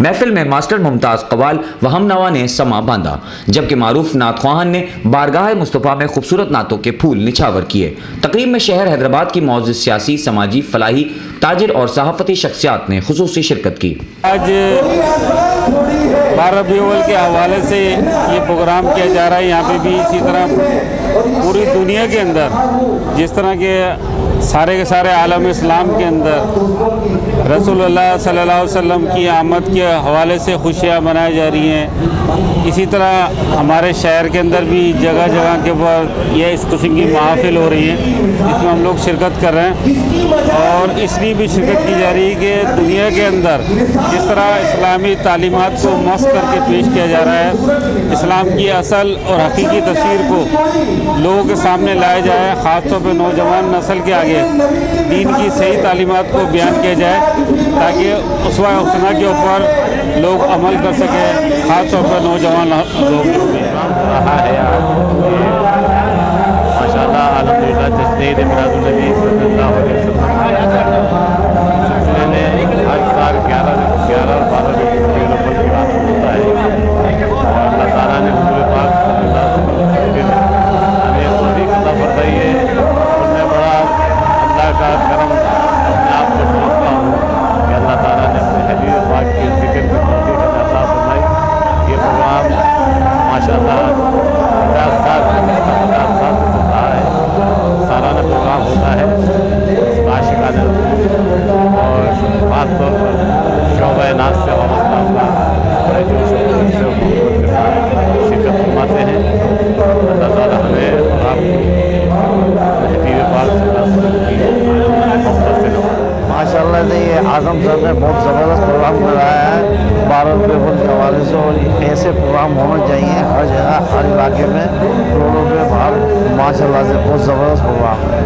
महफिल में मास्टर मुमताज़ कवाल व हमनवा ने समा बांधा, जबकि मारूफ नात ख्वाहान ने बारगाह मुस्तफ़ा में खूबसूरत नातों के फूल निछावर किए। तकरीब में शहर हैदराबाद की मौजूद सियासी, समाजी, फलाही, ताजिर और सहाफ़ती शख्सियात ने खुसूसी शिरकत की। आज 12 रबीउल के हवाले से ये प्रोग्राम किया जा रहा है। यहाँ पे भी इसी तरह पूरी दुनिया के अंदर जिस तरह के सारे आलम इस्लाम के अंदर रसूलुल्लाह सल्लल्लाहु अलैहि वसल्लम की आमद के हवाले से खुशियाँ मनाई जा रही हैं, इसी तरह हमारे शहर के अंदर भी जगह जगह के ऊपर ये इस किस्म की महफिल हो रही है, इसमें हम लोग शिरकत कर रहे हैं। और इसलिए भी शिरकत की जा रही है कि दुनिया के अंदर जिस तरह इस्लामी तालीमात को मस्त करके पेश किया जा रहा है, इस्लाम की असल और हकीकी तस्वीर को लोगों के सामने लाया जाए, ख़ासतौर पर नौजवान नस्ल के आगे दीन की सही तालीमात को बयान किया जाए ताकि उसवा उसना के ऊपर लोग अमल कर सकें, ख़ास तौर पर नौजवान लोग। रहा है माशाअल्लाह अल्हम्दुलिल्लाह जश्न-ए मिलादुन्नबी सल्लल्लाहु अलैहि वसल्लम सिलसिले में हर साल 11 और 12 गलूबल की रात होता है। अल्लाह ताला ने हुजूर पाक सल्लल्लाहु अलैहि वसल्लम हमें तौफीक अता फरमाई है। उनमें बड़ा अल्लाह का करम अपने आप को समझता हूँ कि अल्लाह ताला ने अपने हबीब पाक के ज़िक्र की तौफीक अता फरमाई। ये प्रोग्राम माशाअल्लाह 50 साल से चल रहा है, सालाना प्रोग्राम होता है। आशिकाने और ख़ास तौर पर शोबा नाज से वाबस्ता अफराद बड़े जोश से मोहब्बत के साथ शिरकत फरमाते हैं। अल्लाह ताला हमें और आपको हबीब पाक सल्लल्लाहु अलैहि वसल्लम की मोहब्बत से नवाज़े। माशाअल्लाह से ये आज़म साहब ने बहुत ज़बरदस्त प्रोग्राम कराया है 12 रबीउल के हवाले से, और ऐसे प्रोग्राम होने चाहिए हर जगह, हर इलाके में, रोडों पे, बाहर। माशाअल्लाह से बहुत ज़बरदस्त प्रोग्राम है।